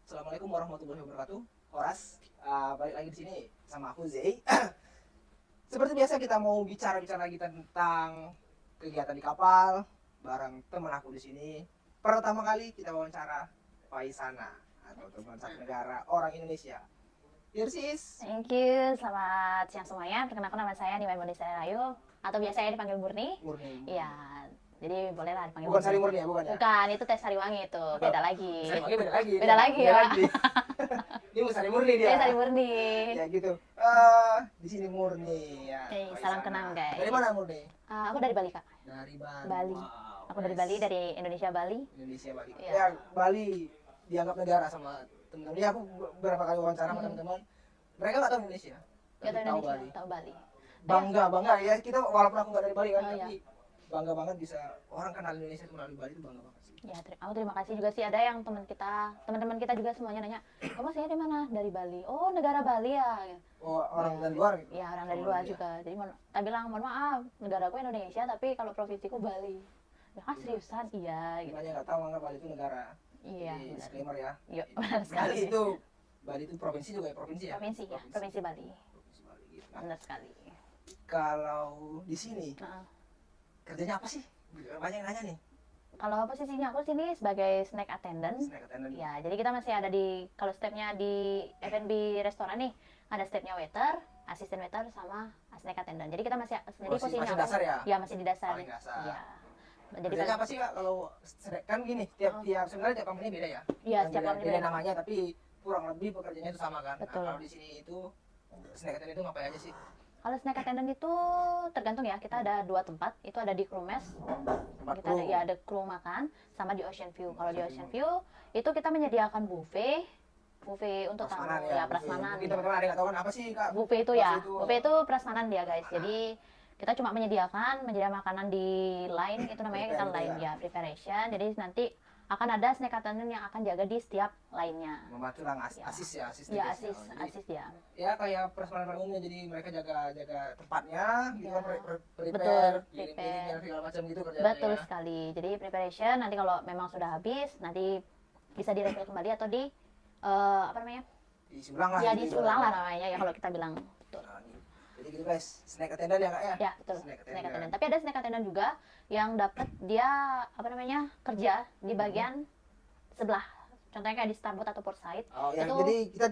Assalamualaikum warahmatullahi wabarakatuh. Horas, balik lagi di sini sama aku Zey. Seperti biasa kita mau bicara-bicara lagi tentang kegiatan di kapal bareng teman aku di sini. Pertama kali kita wawancara Faisana atau teman satu negara orang Indonesia. Here she is. Thank you, selamat siang semuanya. Perkenalkan nama saya Nima Indonesia Rayu atau biasanya dipanggil Murni. Murni. Iya, jadi bolehlah dipanggil Bukan Murni. Sari Murni ya, bukan ya? Bukan, itu tes Sariwangi itu, beda lagi. Sariwangi beda lagi. Beda lagi ya. Ini mau Sari Murni dia. Saya Sari Murni. Ya gitu. Di sini Murni ya. Oke, salam kenal guys. Dari mana Murni? Aku dari Bali kak. Dari Bali. Bali. Wow, Aku dari nice. Bali, dari Indonesia Bali. Indonesia Bali. Iya. Ya, Bali dianggap negara sama teman-teman. Ya aku beberapa kali wawancara sama teman-teman. Mereka nggak tahu Indonesia. Gak Tapi tahu tahu Indonesia, Bali. tahu Bali. Bangga ya kita walaupun aku nggak dari Bali kan, Oh, tapi bangga banget bisa orang kenal Indonesia itu melalui Bali itu bangga banget sih. Ya, aku terima kasih juga sih, ada yang teman-teman kita juga semuanya nanya, kamu saya dari mana? Dari Bali. Oh, negara Bali ya. Oh, orang dari luar. Ya, orang dari Sama luar dia. juga. Jadi tak bilang, mohon maaf, negaraku Indonesia, tapi kalau provinsiku Bali. Ya, seriusan? Iya. Gitu. Banyak nggak tahu anggap Bali itu negara. Iya, Jadi, benar. disclaimer ya. Iya, benar Bali sekali. itu provinsi juga ya, provinsi ya. Provinsi ya, provinsi Bali. Provinsi Bali gitu. Nah, Benar sekali. kalau di sini Nah, kerjanya apa sih? Banyak yang nanya nih. kalau posisinya aku sini sebagai snack attendant. Snack attendant. Ya, jadi kita masih ada kalau stepnya di F&B restoran nih, ada stepnya waiter, asisten waiter sama snack attendant. Jadi kita masih posisinya masih aku- dasar ya? Ya, masih di dasar. Paling dasar. Iya. Jadi Kerjanya apa sih Kak kalau kan gini, tiap sebenarnya tiap company beda ya. Iya, Dan setiap beda, company beda beda. namanya tapi kurang lebih pekerjaannya itu sama kan. Betul. Nah, kalau di sini itu snack attendant itu ngapain aja sih? Kalau snack attendant itu tergantung ya, kita ada 2 tempat, itu ada di crew mess, Tempat kita ada, kru. ya ada crew makan, sama di Ocean View. Kalau di Ocean View, itu kita menyediakan buffet untuk tamu, Prasmanan ya prasmanan. Mungkin teman-teman ada yang nggak tahu kan apa sih Kak? Buffet itu ya, Buffet itu- buffet itu prasmanan dia guys, jadi kita cuma menyediakan makanan di line, itu namanya kita Prepare line itu ya, preparation, jadi nanti akan ada snack attendant yang akan jaga di setiap line-nya. Membantu lah Ya. asis ya, asis Ya, tugasnya. asis, Jadi, asis ya. ya kayak prasmanan pada umumnya jadi mereka jaga tempatnya gitu Ya. kan Betul, prepare, prepare. segala macam gitu kerjanya. Betul ya. sekali. Jadi preparation nanti kalau memang sudah habis, nanti bisa direfill kembali atau apa namanya? Diisi ulang lah. Ya gitu, diulang lah ibaratnya. namanya ya kalau kita bilang. Betul. Nah, gitu. Jadi gitu guys, snack attendant ya Kak ya? Ya, betul. Snack Snack attendant. Tapi ada snack attendant juga yang dapat dia kerja di bagian sebelah. Contohnya kayak di starboard atau port side. Oh ya, Itu- jadi kita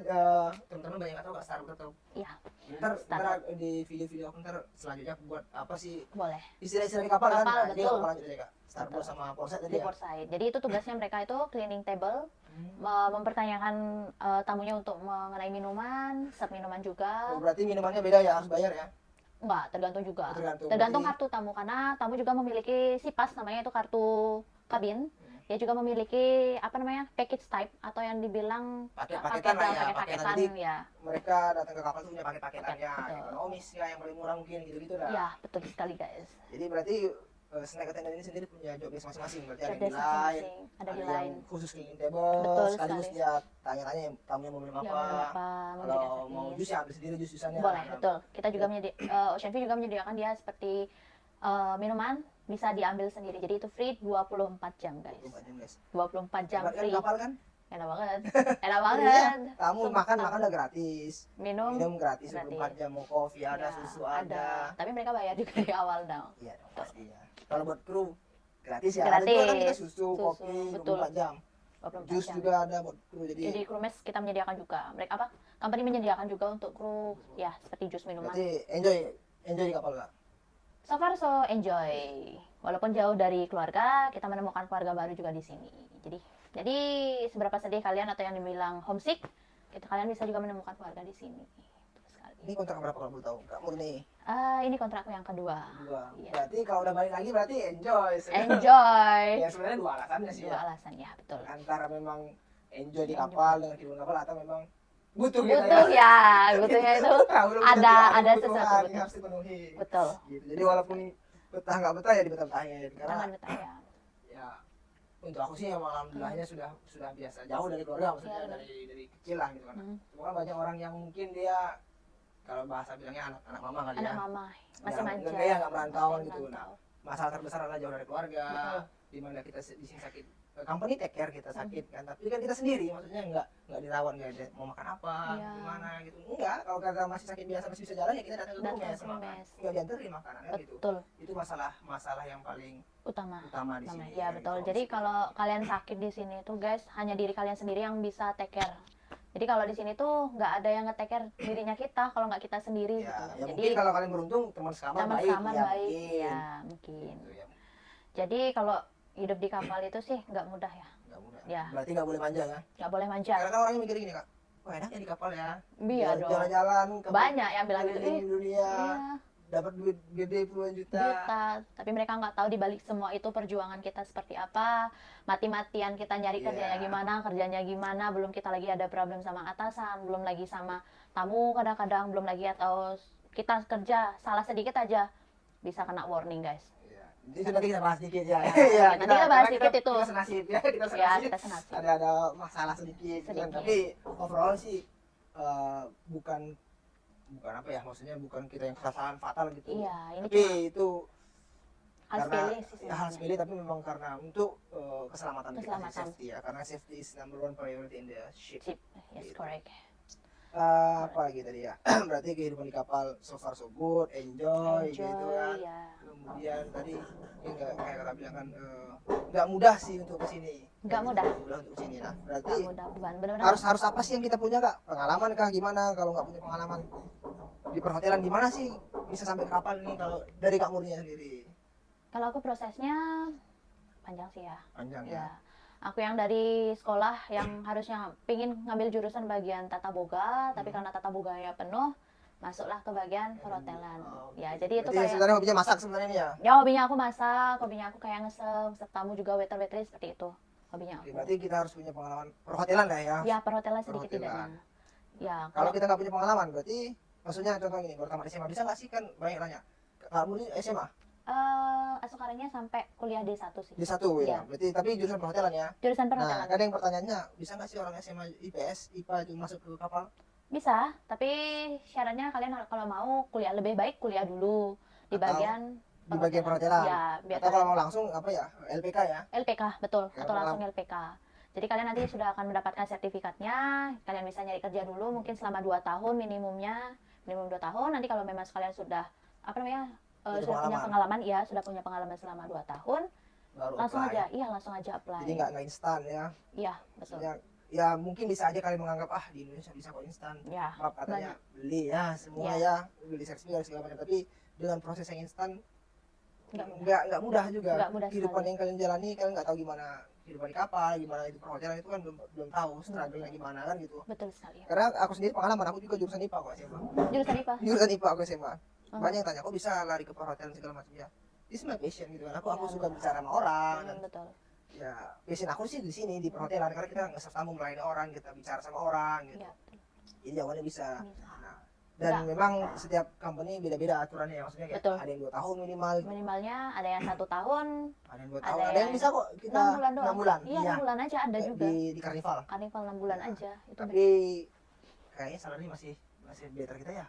teman-teman banyak nggak tahu Kak Starbucks atau Iya, ntar Starbucks. di video-video aku ntar selanjutnya aku buat apa sih boleh. istilah-istilah di kapal kan? Kapal, Nah, ini betul. kapal lanjut aja Kak. Starbucks Betul. sama Polsat tadi Di ya. port side. Jadi itu tugasnya mereka itu cleaning table, mempertanyakan tamunya untuk mengenai minuman, serve minuman juga. Oh, berarti minumannya beda ya, harus bayar ya? Enggak, tergantung juga. Tergantung. Tergantung Berarti- kartu tamu, karena tamu juga memiliki SIPAS, namanya itu kartu kabin. Dia juga memiliki package type atau yang dibilang Paketan lah ya, paketan. paketan Jadi ya. mereka datang ke kapal tuh punya paket-paketannya, Betul. ekonomis ya, yang paling murah mungkin gitu-gitu dah. Ya, betul sekali guys. Jadi berarti snack attendant ini sendiri punya job desk masing-masing, berarti ada Job di desk line, masing-masing, ada di yang line. khusus cleaning table, Betul sekaligus sekali. dia tanya-tanya tamunya mau minum Ya, apa. minum apa, mau Kalau dikasihin. mau jus ya ambil sendiri jus-jusannya. Boleh, betul. Kita juga Ocean View juga menyediakan dia seperti minuman bisa diambil sendiri. Jadi itu free 24 jam guys. 24 jam guys. 24 jam Hebat kan free. kapal kan? Enak banget. Enak Iya, banget. tamu Sumpah. makan udah gratis. Minum Minum gratis gratis. 24 jam, mau kopi ada, Ya, susu ada. Tapi mereka bayar juga di awal dong. Iya dong pastinya. Kalau buat kru gratis ya. Gratis. Ada juga kan kita susu, Susu, kopi betul. 24 jam. 24 Jus jam. juga ada buat kru Jadi jadi crew mess kita menyediakan juga. Company menyediakan juga untuk kru ya seperti jus minuman. berarti enjoy di kapal Kak. So far so enjoy. Walaupun jauh dari keluarga, kita menemukan keluarga baru juga di sini. Jadi seberapa sedih kalian atau yang dibilang homesick, kalian bisa juga menemukan keluarga di sini. Betul sekali. Ini kontrak berapa kalau boleh tahu? Kak Murni. Ini kontrakku yang kedua. Dua. Iya. Berarti kalau udah balik lagi berarti enjoy. Enjoy. Ya sebenarnya dua alasannya sih Dua ya. alasan ya, betul. Antara memang enjoy di Enjoy. kapal dengan kehidupan kapal atau memang butuh gitu Butuh ya, butuhnya itu Nah, belum ada kebutuhan sesuatu, yang harus dipenuhi. betul. Gitu. Jadi walaupun betah nggak betah ya dibetah-betahin karena Jangan bertanya. ya untuk aku sih emang alhamdulillahnya sudah biasa jauh dari keluarga maksudnya Iya, dari kecil lah gitu kan. Hmm. Cuma kan banyak orang yang mungkin dia kalau bahasa bilangnya anak mama kali Anak ya. mama masih Nggak- manja. nggak merantau Masih gitu. merantau. Masalah terbesar adalah jauh dari keluarga, Betul. di mana kita di sini sakit company take care kita sakit kan, tapi kan kita sendiri, maksudnya nggak dirawat, nggak ada mau makan apa, Iya. gimana gitu. Enggak, kalau kita masih sakit biasa masih bisa jalan ya kita datang ke Datang mes ke makan, mes. nggak dianterin makanan kan gitu. Betul, Itu masalah yang paling utama. utama di Namanya. sini. Ya kan, betul. gitu. Jadi kalau kalian sakit di sini tuh guys, hanya diri kalian sendiri yang bisa take care. Jadi kalau di sini tuh nggak ada yang nge-take care dirinya kita kalau nggak kita sendiri ya, gitu. ya Jadi mungkin kalau kalian beruntung teman sekamar teman baik, sekamar ya baik, mungkin. ya mungkin. Gitu, ya. Jadi kalau hidup di kapal itu sih nggak mudah ya. Nggak mudah. Ya. Berarti nggak boleh manja ya. Nggak boleh manja. Karena kan orangnya mikir gini kak, wah enak ya di kapal ya. Iya dong. Jalan-jalan ke Banyak yang bilang gitu. keliling dunia, Iya, dapat duit gede puluhan juta. juta. Tapi mereka nggak tahu di balik semua itu perjuangan kita seperti apa, mati-matian kita nyari kerjanya gimana, belum kita lagi ada problem sama atasan, belum lagi sama tamu kadang-kadang, belum lagi atau kita kerja salah sedikit aja bisa kena warning guys. Iya. Itu nanti kita bahas dikit ya. Ya, Iya, nanti kita bahas karena dikit itu. Kita senasib ya, kita Ya, senasib. kita senasib. Ada masalah sedikit, gitu kan. Sedikit. Tapi overall sih bukan apa ya, maksudnya bukan kita yang kesalahan fatal gitu. Iya, ini Tapi cuma itu hal karena sepele sih ya, hal sebenarnya. sepele, tapi memang karena untuk keselamatan kita, Keselamatan. safety ya, karena safety is number one priority in the ship. Sip, yes Gitu. correct. Apa lagi tadi ya? Berarti kehidupan di kapal so far so good, enjoy, gitu kan. ya. Kemudian tadi ya kayak kata bilang kan nggak mudah sih untuk kesini. Nggak mudah. Mudah untuk kesini. Nah, berarti Nggak mudah, benar-benar. harus apa sih yang kita punya kak? Pengalaman kah gimana? Kalau nggak punya pengalaman di perhotelan gimana sih bisa sampai ke kapal ini kalau dari Kak Murni sendiri? Kalau aku prosesnya panjang sih ya. Panjang ya. Ya, aku yang dari sekolah yang harusnya pingin ngambil jurusan bagian tata boga, tapi karena tata boganya penuh, masuklah ke bagian perhotelan. Oh, Ya, oke. jadi itu Berarti kayak sebenarnya hobinya masak sebenarnya ini ya. ya hobinya aku masak, hobinya aku kayak ngesep tamu juga waiter-waitress seperti itu. Hobinya Oke, aku. berarti kita harus punya pengalaman perhotelan lah ya. Ya, perhotelan sedikit Perhotelan. tidaknya. Ya, Kalau kita nggak punya pengalaman, berarti maksudnya contoh gini, baru tamat SMA bisa nggak sih, kan banyak nanya. Kak Murni SMA asuransinya sampai kuliah D1 sih. di satu ya. Iya. Berarti tapi jurusan perhotelan ya. Jurusan Nah, perhotelan. kadang pertanyaannya, bisa nggak sih orang SMA IPS IPA itu masuk ke kapal? Bisa, tapi syaratnya kalian kalau mau kuliah lebih baik kuliah dulu di Atau bagian Di bagian perhotelan. Ya, biar Atau kalau kalian mau langsung apa ya, LPK ya. LPK, betul, Ya, atau langsung LPK. Jadi kalian nanti sudah akan mendapatkan sertifikatnya, kalian bisa nyari kerja dulu mungkin selama 2 tahun minimumnya, minimum 2 tahun. Nanti kalau memang kalian sudah apa namanya? Sudah Sudah punya pengalaman. pengalaman, ya, sudah punya pengalaman selama 2 tahun, Baru langsung apply. aja, iya langsung aja apply. Jadi nggak instan ya. Iya, betul. Maksudnya, ya mungkin bisa aja kalian menganggap di Indonesia bisa kok instan. Ya, Maaf katanya banyak. beli ya semua Iya. ya, beli servis segala macam, tapi dengan proses yang instan Nggak mudah. nggak mudah juga. Nggak mudah Kehidupan sekali. yang kalian jalani kalian nggak tahu gimana kehidupan di kapal, gimana itu perhotelan, itu kan belum tahu struggle-nya gimana kan gitu. Betul sekali. Karena aku sendiri pengalaman, aku juga jurusan IPA kok SMA. Jurusan IPA. Jurusan IPA aku SMA. Oh. Banyak yang tanya kok bisa lari ke perhotelan segala macam ya. This is my passion gitu kan. Aku Ya, suka betul. bicara sama orang dan Betul. ya passion aku sih di sini di perhotelan, karena kita nge-serve tamu, melayani orang, kita bicara sama orang gitu. Ya, Jadi jawabannya bisa. bisa. Nah, dan memang setiap company beda-beda aturannya ya, maksudnya kayak Betul. ada yang 2 tahun minimal, Minimalnya ada yang 1 tahun, ada yang 2 Ada tahun, ada yang yang bisa kok kita 6 bulan doang. 6 bulan. Iya, 6 bulan aja ada Kayak juga. di Carnival. Karnival 6 bulan Ya. aja. Itu Tapi kayaknya salary masih better kita ya.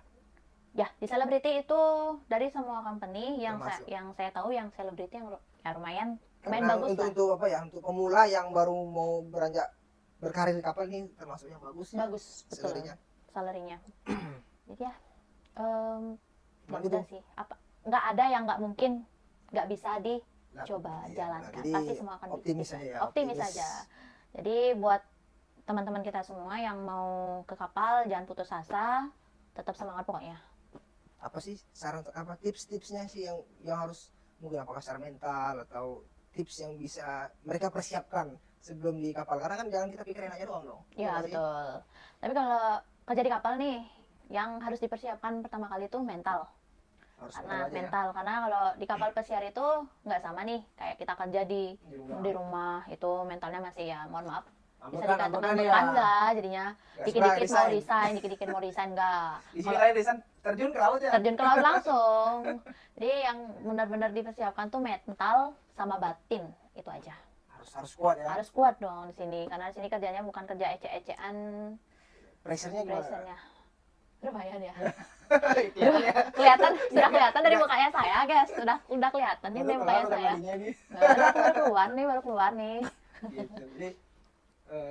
ya, di selebriti itu dari semua company Termasuk. yang saya tahu yang selebriti yang ya lumayan Karena bagus lah. untuk apa ya, untuk pemula yang baru mau beranjak berkarir di kapal ini termasuk yang bagus ya. Bagus, betul. Salary-nya. Salary-nya. Jadi ya nggak Begitu. mudah sih. Nggak ada yang nggak mungkin nggak bisa Nah, dicoba iya. jalankan. Nah, jadi Pasti semua akan optimis bisa. aja ya, Optimis optimis. aja. Jadi buat teman-teman kita semua yang mau ke kapal jangan putus asa, tetap semangat pokoknya. Apa sih saran apa tips-tipsnya sih yang harus, mungkin apakah secara mental atau tips yang bisa mereka persiapkan sebelum di kapal, karena kan jangan kita pikirin aja doang dong. Ya, nggak sih? betul. Tapi kalau kerja di kapal nih, yang harus dipersiapkan pertama kali itu mental. Harus Karena mental aja ya. mental, karena kalau di kapal pesiar itu nggak sama nih kayak kita kerja di rumah itu mentalnya masih ya mohon maaf bisa dikatakan Ambekan bukan nggak jadinya Nggak dikit-dikit suka mau resign, dikit-dikit mau resign nggak. Di sini kalian desain terjun ke laut ya. Terjun ke laut langsung. Jadi yang benar-benar dipersiapkan tuh mental sama batin itu aja. Harus kuat ya. Harus kuat dong di sini karena di sini kerjanya bukan kerja ece-ecean, Pressure-nya gimana? pressure-nya lumayan ya. Kelihatannya. Sudah kelihatan dari mukanya saya guys, sudah kelihatan nih dari mukanya saya. Baru Baru keluar nih. gitu. Jadi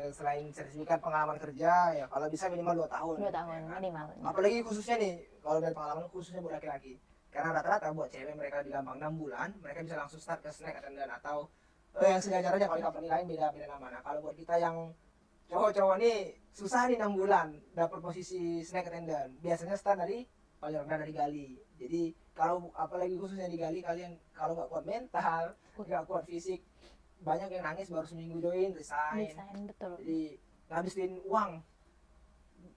selain sertifikat pengalaman kerja ya kalau bisa minimal 2 tahun. 2 tahun ya kan? minimal. Apalagi khususnya nih kalau dari pengalaman khususnya buat laki-laki. Karena rata-rata buat cewek mereka di gampang 6 bulan mereka bisa langsung start ke snack attendant atau yang sejajarnya kalau di company lain beda-beda nama. Nah kalau buat kita yang cowok-cowok nih susah nih 6 bulan dapat posisi snack attendant. Biasanya start dari paling rendah dari gali. Jadi kalau apalagi khususnya di gali kalian kalau nggak kuat mental, nggak kuat fisik, banyak yang nangis baru seminggu join resign. Desain betul. Jadi ngabisin uang,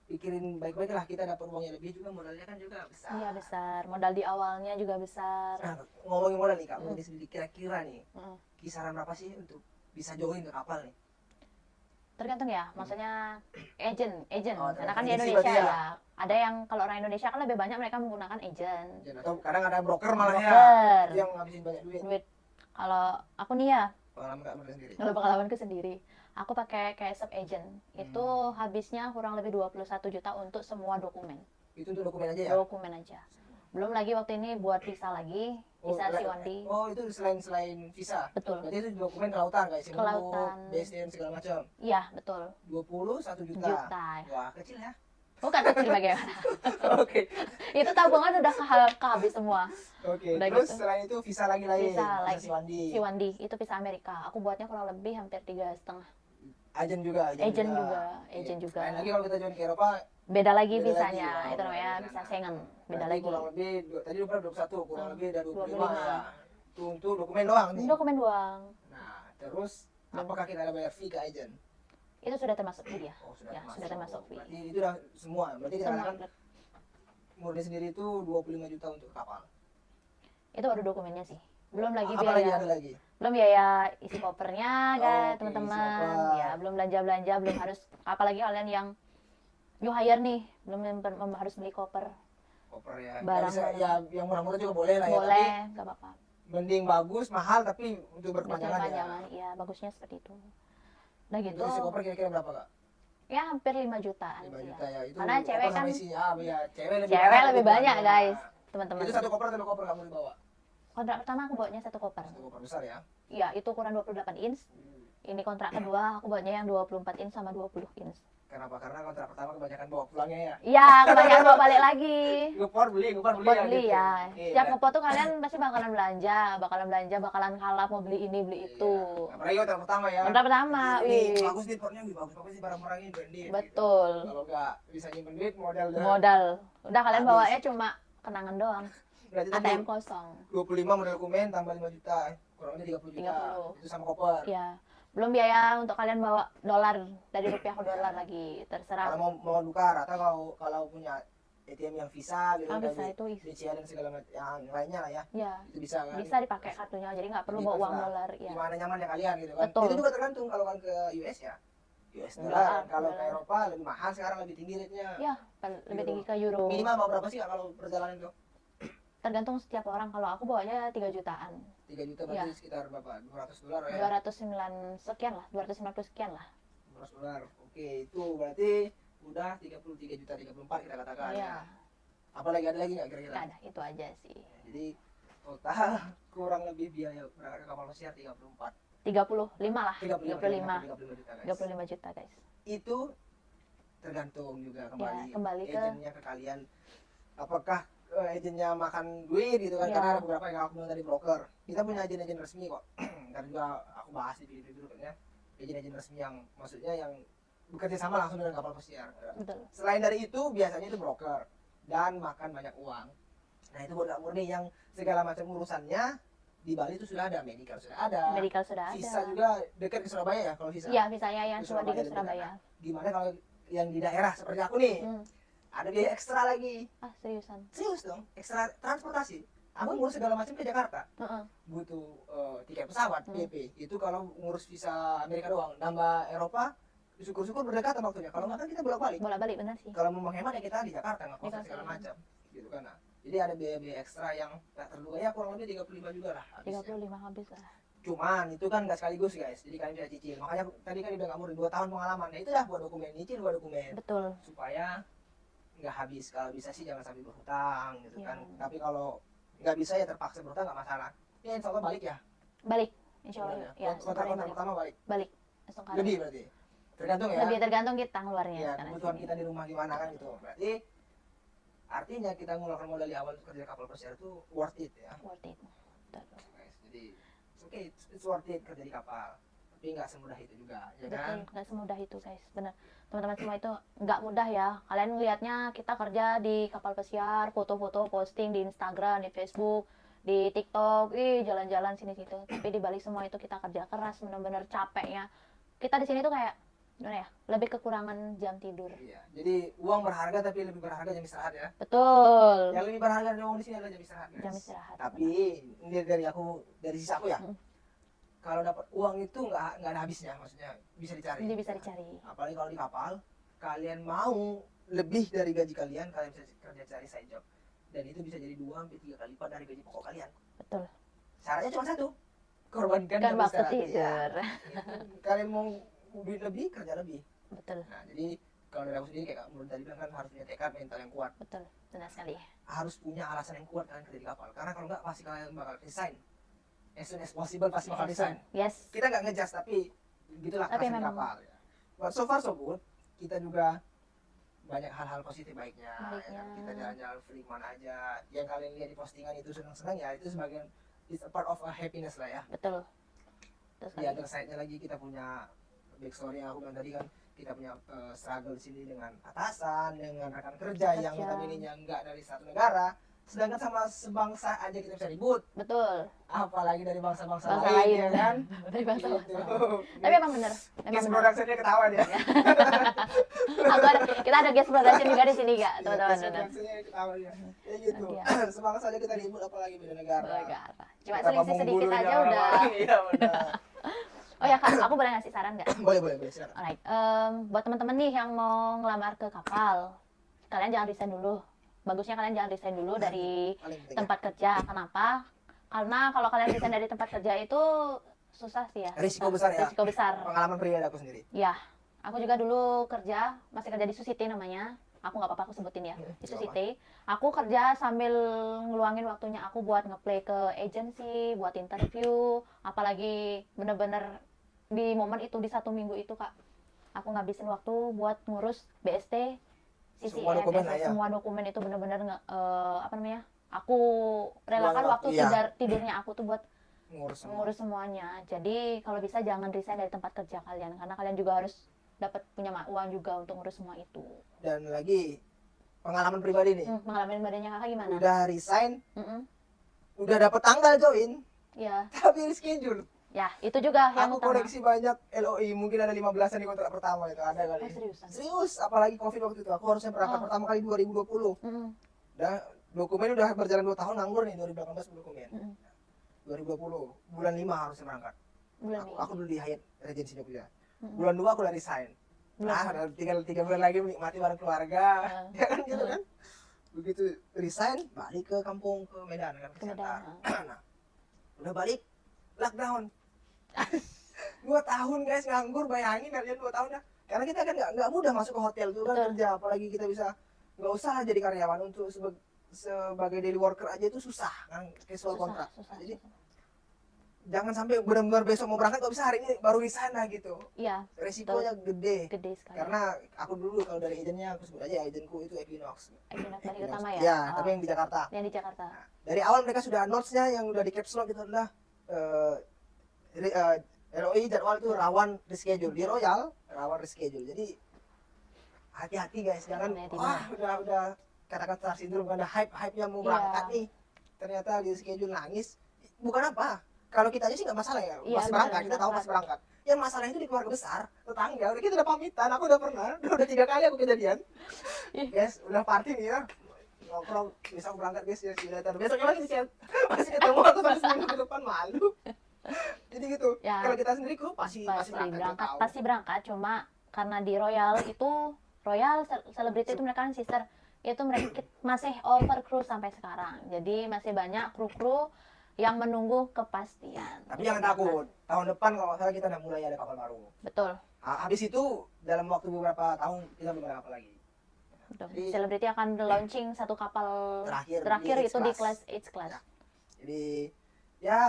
pikirin baik-baik lah kita dapat uangnya lebih juga modalnya kan juga besar. Iya besar, modal di awalnya juga besar. Nah, ngomongin modal nih kak, mau sendiri kira-kira nih Mm. kisaran berapa sih untuk bisa join ke kapal nih? Tergantung ya, maksudnya agent. Oh, Karena kan di agensi Indonesia berarti ya? ya. Ada yang kalau orang Indonesia kan lebih banyak mereka menggunakan agent. Atau kadang ada broker malah ya, Broker. itu yang ngabisin banyak duit. Duit. Kalau aku nih ya, Pengalaman kak modal sendiri. kalau pengalamanku sendiri, aku pakai KSF agent. Itu habisnya kurang lebih 21 juta untuk semua dokumen. Itu untuk dokumen aja ya? Dokumen aja. Belum lagi waktu ini buat visa lagi, visa C1D. Oh itu selain visa? Betul. Berarti itu dokumen kelautan kayak Kelautan. BSDM segala macam. Iya, betul. 21 juta. Juta. Wah kecil ya. Bukan kecil bagaimana. Oke. Itu tabungan udah kehabis semua. Oke. Udah Terus gitu. selain itu visa lagi. Visa lagi. Siwandi. C1D itu visa Amerika. Aku buatnya kurang lebih hampir 3,5. Agen juga. Agent juga. Lain lagi kalau kita join ke Eropa, Beda lagi Beda visanya. lagi. Itu namanya Oh, visa beda. Schengen. Beda berarti lagi. kurang lebih tadi lupa 21, kurang lebih ada 25 25. ya. Itu untuk dokumen doang nih. Dokumen doang. Nah, terus apakah kita ada bayar fee ke agent? Itu sudah termasuk fee ya. Oh, Ya, sudah termasuk fee. Berarti itu udah semua. Berarti kita Semua katakan murni sendiri itu 25 juta untuk kapal. itu baru dokumennya sih. Belum lagi Apa lagi biaya. ada lagi? Belum biaya isi kopernya Oh, kan oke, teman-teman. isi koper. Ya, belum belanja-belanja, belum harus apalagi kalian yang new hire nih, belum harus beli koper. Koper ya. Barang- Bisa, ya yang murah-murah juga boleh lah ya. Boleh, nggak apa-apa. Tapi mending bagus, mahal tapi untuk Untuk berkepanjangan ya. kepanjangan, iya bagusnya seperti itu. Udah gitu, Itu isi koper kira-kira berapa kak? ya hampir 5 jutaan 5 sih juta ya. ya. Itu Karena cewek koper sama kan- isi. Ah, ya, cewek Cewek lebih banyak daripada- guys, teman-teman. Itu satu koper atau 2 koper kamu dibawa? Kontrak pertama aku buatnya satu koper. Satu koper besar ya. Iya, itu ukuran 28 inch. Ini kontrak kedua aku buatnya yang 24 inch sama 20 inch. Kenapa? Karena kontrak pertama kebanyakan bawa pulangnya ya. Iya, kebanyakan bawa balik lagi. Ngepor beli Buat ya. beli gitu. ya. Oke, Setiap ya. ngepot tuh kalian pasti bakalan belanja, bakalan kalap mau beli ini, beli itu. Iya. Apalagi kontrak pertama ya. Kontrak pertama, Ini wih. bagus nih portnya, bagus sih barang-barang ini branded. Betul. Gitu. Kalau nggak bisa nyimpen duit modal dah. Modal. Udah kalian Habis. bawanya cuma kenangan doang. Berarti tadi ATM kosong. 25 modal dokumen tambah 5 juta. Kurang lebih 30 juta. 30. Itu sama koper. Iya. Belum biaya untuk kalian bawa dolar dari rupiah ke dolar lagi. Kalau Terserah. mau tukar atau kalau punya ATM yang Visa gitu Ah, kan, bisa itu. BCA dan segala macam yang lainnya lah ya. Ya, Itu bisa kan. bisa dipakai kartunya. Jadi nggak perlu Jadi bawa uang terserah dolar. Ya. Gimana nyamannya kalian gitu kan. Betul. Itu juga tergantung kalau kan ke US ya. US Dolar, dollar. Kalau ke dolar. Eropa lebih mahal sekarang, lebih tinggi rate-nya. Ya, lebih tinggi ke euro. Minimal mau berapa sih Kak, kalau perjalanan itu? Tergantung setiap orang. Kalau aku bawanya 3 jutaan. 3 juta berarti sekitar berapa? 200 dolar ya? 209 sekian lah, 250 sekian lah. 200 dolar. Oke, itu berarti udah 33 juta 34 kita katakan Iya, ya. Apalagi ada lagi nggak kira-kira? nggak ada, itu aja sih. Jadi total kurang lebih biaya berangkat ke kapal pesiar 34. 35 lah, 35 35 juta guys. 35 juta guys. Itu tergantung juga kembali, Ya, kembali ke- agennya ke kalian. Apakah agennya makan duit gitu kan? Ya. Karena ada beberapa yang aku bilang tadi broker. Kita punya agen-agen resmi kok. Dan juga aku bahas di video berikutnya. Agen-agen resmi yang maksudnya yang bekerja sama langsung dengan kapal pesiar. Betul. Selain dari itu biasanya itu broker dan makan banyak uang. Nah itu buat Kak Murni yang segala macam urusannya di Bali itu sudah ada, medical sudah ada, Medical sudah visa ada. juga dekat ke Surabaya ya kalau visa. Iya, visanya yang Ke cuma di Surabaya dan Surabaya. Gimana kalau yang di daerah seperti aku nih, Hmm. ada biaya ekstra lagi. Ah, seriusan. Serius dong, ekstra transportasi. Aku ngurus segala macam ke Jakarta, Heeh. butuh tiket pesawat, Hmm. PP. Itu kalau ngurus visa Amerika doang. Nambah Eropa, syukur-syukur berdekatan waktunya. Kalau nggak kan kita bolak-balik. Bolak-balik bener sih. Kalau mau menghemat ya kita di Jakarta nggak Di kosong segala Jakarta. macam gitu kan. Nah, jadi ada biaya-biaya ekstra yang tak terduga ya kurang lebih 35 juga lah habisnya. 35 habis lah. Cuman itu kan nggak sekaligus guys, jadi kalian bisa cicil. Makanya tadi kan udah kamu 2 tahun pengalaman, nah itu dah buat dokumen, nyicil buat dokumen Betul. supaya nggak habis. Kalau bisa sih jangan sampai berhutang gitu Iya. kan. Tapi kalau nggak bisa ya terpaksa berhutang nggak masalah. Ya insya Allah balik ya. Balik. Insya Allah. Gimana? Ya, Kontrak sebenarnya pertama balik. balik. langsung karir. Lebih berarti. Tergantung ya. Lebih tergantung kita ngeluarnya Ya, sekarang. kebutuhan kita di rumah gimana kan gitu. Berarti artinya kita ngeluarkan modal di awal kerja kapal pesiar itu worth it ya. Worth it. Betul. Guys, jadi oke, it's worth it kerja di kapal. Tapi nggak semudah itu juga, ya Betul, kan? nggak semudah itu guys, benar. Teman-teman semua itu nggak mudah ya. Kalian ngelihatnya kita kerja di kapal pesiar, foto-foto posting di Instagram, di Facebook, di TikTok, jalan-jalan sini-situ. Tapi di balik semua itu kita kerja keras, benar-benar capeknya. Kita di sini tuh kayak gimana ya? Lebih kekurangan jam tidur. Iya. Jadi uang berharga tapi lebih berharga jam istirahat ya. Betul. Yang lebih berharga dari uang di sini adalah jam istirahat. Guys. Jam istirahat. Tapi ini dari sisi aku ya. Kalau dapat uang itu nggak ada habisnya, maksudnya bisa dicari. Ini bisa dicari. Apalagi kalau di kapal, kalian mau lebih dari gaji kalian bisa kerja cari side job. Dan itu bisa jadi 2 sampai 3 kali lipat dari gaji pokok kalian. Betul. Syaratnya cuma satu. Korbankan Kan jam waktu istirahat. tidur. Ya. Kalian mau duit lebih, kerja lebih. Betul. Nah, jadi kalau dari aku sendiri kayak menurut tadi bilang kan harus punya tekad mental yang kuat. Betul. Benar sekali. Harus punya alasan yang kuat kalian kerja di kapal. Karena kalau nggak pasti kalian bakal resign. As soon as possible pasti bakal resign. Yes. Kita nggak ngejudge tapi gitulah Tapi kerja di memang. kapal. Ya. But so far so good. Kita juga banyak hal-hal positif baiknya. Ya kan? Kita jalan-jalan free mana aja. Yang kalian lihat di postingan itu senang-senang ya itu sebagian it's a part of a happiness lah ya. Betul. Terus Di other side-nya lagi kita punya backstory yang aku bilang tadi kan, kita punya struggle di sini dengan atasan, dengan rekan kerja yang notabene-nya enggak dari satu negara, sedangkan sama sebangsa aja kita bisa ribut, betul. apalagi dari bangsa-bangsa Bangsa lain, lain. ya kan? Dari bangsa Gitu. lain. Tapi emang bener. Emang Guest bener. production-nya ketawa dia. Kita ada guest production juga di sini kak, teman-teman. Guest production-nya ketawa dia. Ya gitu. Iya. Sebangsa aja kita ribut, apalagi beda negara. Negara. Cuma Betapa selisih sedikit memburunya aja udah. orang-orang. Iya benar. Oh ya kak, aku boleh ngasih saran nggak? Boleh silakan. Alright, buat teman-teman nih yang mau ngelamar ke kapal, kalian jangan resign dulu. Bagusnya kalian jangan resign dulu dari Paling penting. tempat kerja. Kenapa? Karena kalau kalian resign dari tempat kerja itu susah sih ya. Risiko Susah. besar ya. Risiko besar. Pengalaman pribadi aku sendiri. Ya, aku juga dulu masih kerja di Susiti namanya. Aku nggak apa-apa aku sebutin ya, di nggak Susiti. Aku kerja sambil ngeluangin waktunya aku buat ngeplay ke agency, buat interview, apalagi bener-bener di momen itu, di 1 minggu itu kak, aku ngabisin waktu buat ngurus BST, Semua CCN, dokumen lah ya. semua dokumen itu bener-bener apa namanya, aku relakan Luang waktu waktu, iya. tidurnya aku tuh buat Ngurus semua. ngurus semuanya. Jadi kalau bisa jangan resign dari tempat kerja kalian, karena kalian juga harus dapat punya uang juga untuk ngurus semua itu. Dan lagi pengalaman pribadi nih. Pengalaman badannya kakak gimana? Udah resign, Mm-mm. udah dapet tanggal join, Ya, tapi reschedule. ya itu juga yang Aku utama. koleksi banyak LOI, mungkin ada 15-an di kontrak pertama itu ada kali. Seriusan. Serius, apalagi Covid waktu itu. Aku harusnya berangkat pertama kali 2020. Mm-mm. Dan dokumen udah berjalan 2 tahun nganggur nih, 2018 dokumen. Mm-mm. 2020, bulan 5 harusnya berangkat. Bulan Aku dulu di Hyatt Regency Jogja. Mm-mm. Bulan 2 aku udah resign. Udah tinggal 3 bulan lagi menikmati bareng keluarga. Ya kan gitu kan. Begitu resign, balik ke kampung, ke Medan kan, ke Ke Medan, Siantar. Nah, udah balik, lockdown. 2 tahun guys nganggur, bayangin kalian 2 tahun dah. Karena kita kan nggak mudah masuk ke hotel tuh kan Betul. kerja, apalagi kita bisa nggak usah lah jadi karyawan, untuk sebagai daily worker aja itu susah kan, casual kontrak. susah. Jadi jangan sampai benar-benar besok mau berangkat nggak bisa, hari ini baru resign lah gitu. Iya, Resikonya gede. gede sekali. Karena aku dulu kalau dari agennya, aku sebut aja agenku itu Equinox. Equinox dari Equinox. utama ya? Ya, Oh. tapi yang di Jakarta. Yang di Jakarta. Nah, dari awal mereka sudah notes-nya yang udah di caps lock itu adalah LOI jadwal itu rawan reschedule. Di Royal rawan reschedule. Jadi hati-hati guys, jangan udah katakan star syndrome, ada hype-nya mau berangkat nih. Ternyata di schedule nangis. Bukan apa? Kalau kita aja sih nggak masalah ya, Iya, masih berangkat, kita tahu masih berangkat. Yang masalah itu di keluarga besar, tetangga, udah kita udah pamitan, aku udah pernah, udah 3 kali aku kejadian. Guys, udah party nih ya, nongkrong, besok berangkat guys, ya sudah tahu. Besoknya masih ketemu aku sampai seminggu ke depan, malu. Jadi gitu, Ya, kalau kita sendiri kru pasti berangkat, kita tahu. pasti berangkat. Cuma karena di Royal itu selebriti itu mereka kan sister, itu mereka masih over crew sampai sekarang. Jadi masih banyak kru-kru yang menunggu kepastian. Tapi jangan takut, tahun depan kalau nggak salah kita udah mulai ada kapal baru. Betul. Habis itu dalam waktu beberapa tahun kita belum ada kapal lagi. Betul. Jadi- Selebriti akan launching satu kapal Terakhir terakhir di itu di H-class. kelas H class. Ya. Jadi ya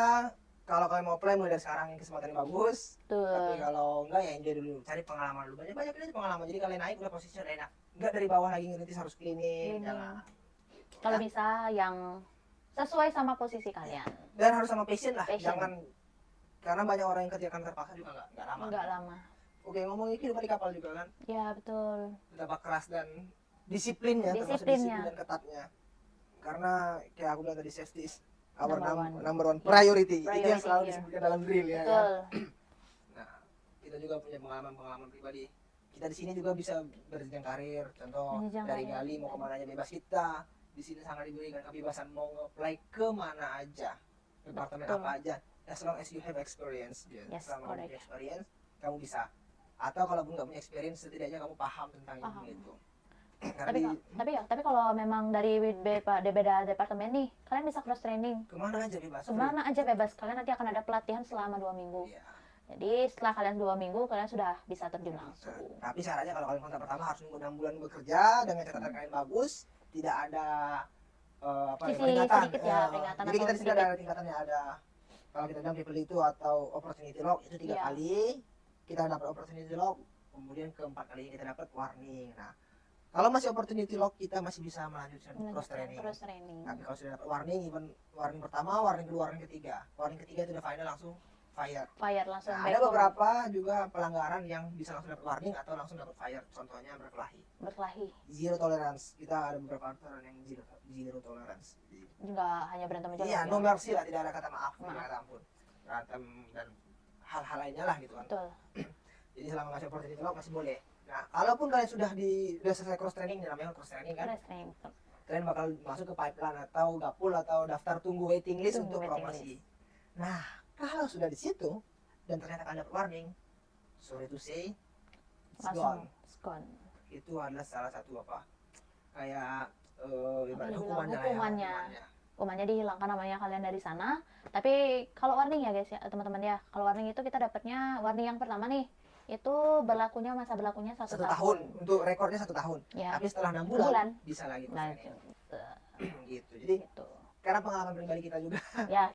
kalau kalian mau apply mulai dari sekarang, ini kesempatan yang bagus. Tuh. Tapi kalau enggak ya enjoy dulu, cari pengalaman dulu. Banyak aja pengalaman. Jadi kalian naik udah posisi udah enak. Enggak dari bawah lagi ngerintis harus cleaning, Cleaning. jangan. Kalau bisa yang sesuai sama posisi kalian. Dan harus sama passion lah, Passion. jangan karena banyak orang yang kerjakan terpaksa juga enggak lama. Enggak lama. Oke, ngomongin kehidupan di kapal juga kan, Ya, betul. betapa keras dan disiplinnya, termasuk Disiplinnya. disiplin dan ketatnya. Karena kayak aku bilang tadi, safety is our Number number one priority. Itu yang Priority, selalu iya. disebutkan dalam drill ya. Kan? Betul. Nah, kita juga punya pengalaman pribadi. Kita di sini juga bisa berjenjang karir. Contoh Berjenjang dari karir. Gali mau kemana aja bebas, kita di sini sangat diberikan kebebasan mau nge-apply kemana aja, departemen Betul. apa aja, as long as you have experience. Yes, Selama kamu correct. punya experience, kamu bisa. Atau kalaupun nggak punya experience, setidaknya kamu paham tentang Paham. ilmu itu. Karena Tapi kalau memang dari beda departemen nih, kalian bisa cross training. kemana aja bebas. Kemana aja bebas. Kalian nanti akan ada pelatihan selama 2 minggu. Iya. Jadi setelah kalian 2 minggu, kalian sudah bisa terjun langsung. Tapi syaratnya kalau kalian kontrak pertama harus nunggu 6 bulan bekerja dengan catatan kalian bagus, tidak ada Sisi peringatan. sedikit ya, peringatan Jadi atau kita di sini sedikit. ada tingkatannya, ada kalau kita bilang people itu atau opportunity lock itu 3 Iya. kali kita dapat opportunity lock, kemudian keempat kali kita dapat warning. Nah, kalau masih opportunity lock kita masih bisa melanjutkan cross training. Cross training. Tapi kalau sudah dapat warning, even warning pertama, warning kedua, warning ketiga itu udah final langsung fire. Fire langsung. Nah, back ada home. beberapa juga pelanggaran yang bisa langsung dapat warning atau langsung dapat fire. Contohnya berkelahi. Berkelahi. Zero tolerance. Kita ada beberapa aturan yang zero tolerance. Enggak hanya berantem aja. Iya, lah, no ya. mercy lah, tidak ada kata maaf, tidak Maaf. ada ampun. Berantem dan hal-hal lainnya lah gitu kan. Betul. Jadi selama masih opportunity lock masih boleh. Nah, kalaupun kalian sudah selesai cross training, namanya cross training kan, Cross training. kalian bakal masuk ke pipeline atau gapul atau daftar tunggu waiting list Tunggu untuk waiting promosi. Nah, kalau sudah di situ dan ternyata kalian dapat warning, sorry to say, it's Langsung gone. gone. Itu adalah salah satu kayak ibarat dibilang hukumannya lah ya, hukumannya. hukumannya. Hukumannya dihilangkan namanya kalian dari sana. Tapi kalau warning ya guys ya, teman-teman ya. Kalau warning itu kita dapatnya warning yang pertama nih. Itu masa berlakunya 1 1 tahun untuk rekornya 1 tahun. Ya. Tapi setelah 6 bulan. bulan bisa lagi cross Lanjut. training. Gitu. Jadi Gitu. karena pengalaman pribadi kita juga Ya,